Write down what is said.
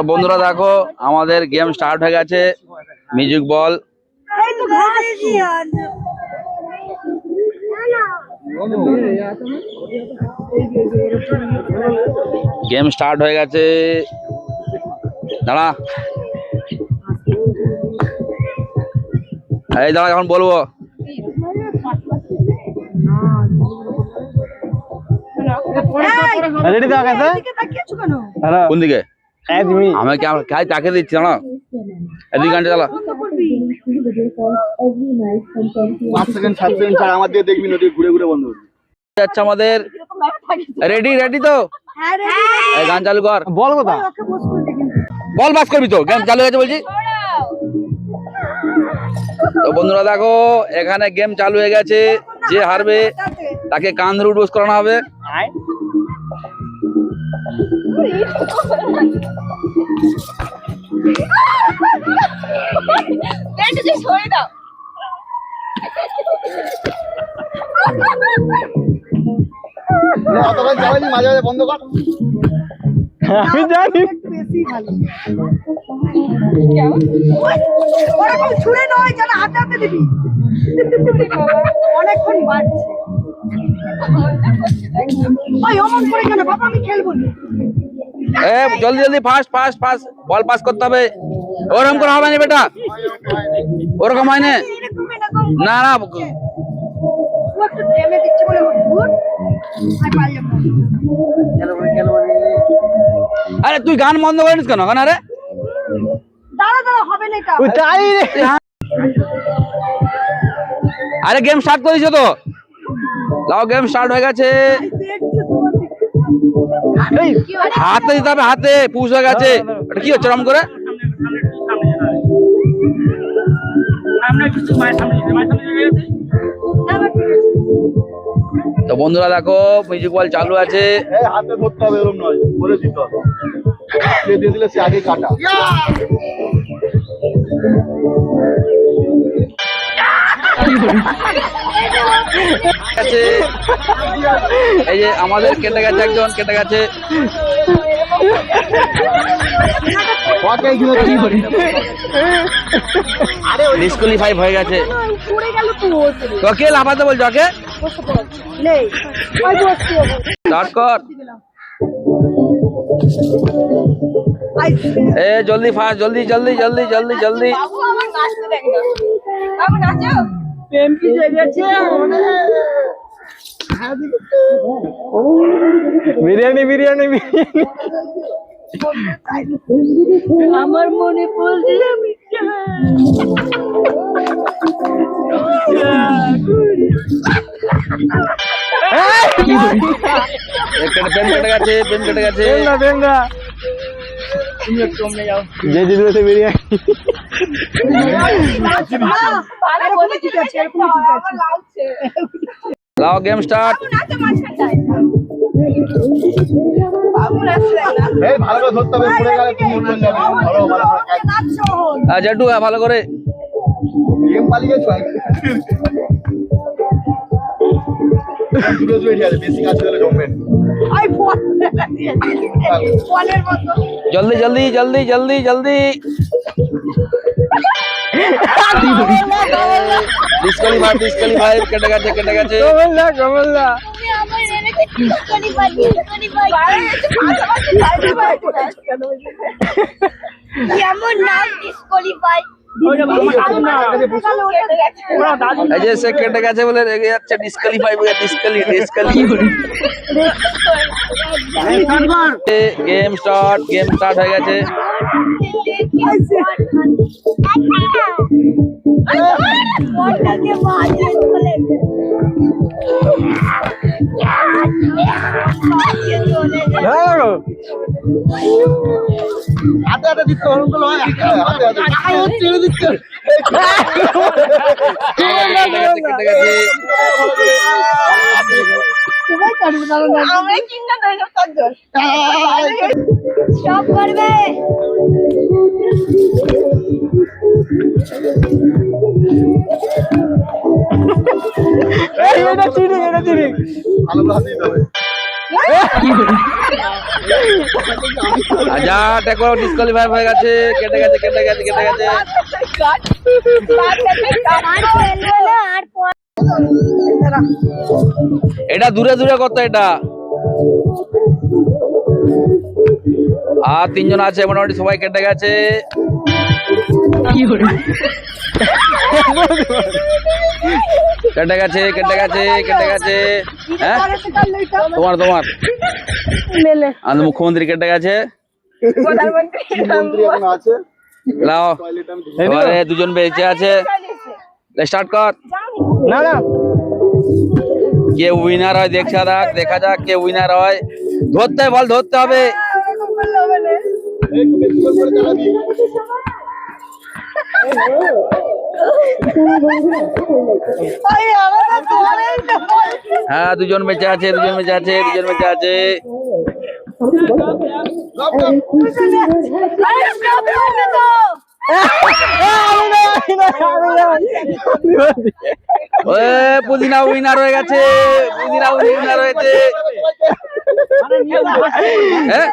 বন্ধুরা দেখো আমাদের গেম স্টার্ট হয়ে গেছে। মিউজিক বল। গেম স্টার্ট হয়ে গেছে। দাঁড়া এই দাঁড়া এখন বলবো। কোন দিকে? আমি তাকে দিচ্ছি না এদিকে গানটা চালা। 5 সেকেন্ড 7 সেকেন্ড ছাড়া আমার দিকে দেখবি না, ঘুরে ঘুরে বন্ধ যাচ্ছে আমাদের। রেডি রেডি তো? গান চালু কর। বল কথা, বল বাস করবি তো? গেম চালু হয়েছে বলছি তো। বন্ধুরা দেখো এখানে গেম চালু হয়ে গেছে। যে হারবে তাকে কান ধরে উঠবোস করানো হবে। মাঝে মাঝে বন্ধ কর। আমি জানি ছুড়ে নয়, যেন হাতে হাতে দিবি। অনেকক্ষণ বাজছে। অমন করে কেন বাবা? আমি খেলবো না। জলদি জলদি fast fast fast ball pass করতে হবে। ওরকম করা হবে না বেটা, ওরকম হয় না। না না আরে তুই গান বন্ধ করিস কেন? কেন আরে আরে গেম স্টার্ট করেছো তো? লাও গেম স্টার্ট হয়ে গেছে। হাতে দিতে হবে, হাতে পুশ হয়ে গেছে। কি হচ্ছে রম করে? তো বন্ধুরা দেখো মিউজিক বল চালু আছে। হাতে ধরতে হবে, এরকম নয়, বলে দিতে হবে। সে দিয়ে দিলে সে আগে কাটা। এই যে আমাদের কেটে গেছে, একজন কেটে গেছে। ডিসকুয়ালিফাই হয়ে গেছে। তোকে লাফাতে বলছো? ওকে স্টার্ট কর। এ জলদি ফাস্ট, জলদি জলদি জলদি জলদি জলদি। বিরিয়ানি বিরিয়ানি বিরিয়ানি। আমার মনে পড়ছে আমি প্রেম কেটে গেছে, প্রেম কেটে গেছে। যে জিতবে বিরিয়ানি। লাও গেম স্টার্ট। ভালো করে ধরতে হবে, পড়ে গেলে তুমি উঠে যাবে। জেঠু ভালো করে। গেম পালিয়ে গেছো। বেশি কাজ করলে জমবে। জলদি জলদি জলদি জলদি জলদি। ডিসকুয়ালিফাই ডিসকুয়ালিফাই কেটে গেছে, কেটে গেছে। কমলদা কমলদা কেমন নাম ডিসকোয়ালিফাই। এই যে সে কেটে গেছে বলে রেগে যাচ্ছে। ডিসকুয়ালিফাই বলে গেম স্টার্ট, গেম স্টার্ট হয়ে গেছে। হাতে হাতে দিতে হবে, হাতে হাতে ছেড়ে দিচ্ছে। কেটে গেছে। সব করবে। এটা চিনি, এটা চিনি। ভালো করে দিতে হবে। আজা দেখো ডিসকোয়ালিফাই হয়ে গেছে, কেটে গেছে কেটে গেছে কেটে গেছে। আর খেলবে না আর পর এটা দূরে দূরে করতে এটা। আর তিনজন আছে মোটামুটি সবাই কেটে গেছে। কেটে গেছে কেটে গেছে কেটে গেছে। হ্যাঁ তোমার তোমার আমাদের মুখ্যমন্ত্রী কেটে গেছে। মন্ত্রী এখন আছে লাও টয়লেটে আমি এবারে দুজন বেঁচে আছে, স্টার্ট কর। না না কে উইনার হয় দেখা যাক, দেখা যাক কে উইনার হয়। ধরতে হবে, বল ধরতে হবে। একটু বেশি করে চালাবি হ্যাঁ দুজন বেঁচে আছে, দুজন বেঁচে আছে, দুজন বেঁচে আছে। আরে স্টপ করবে তো ওই পুদিনা উইনার হয়ে গেছে, পুদিনা উইনার হয়েছে। হ্যাঁ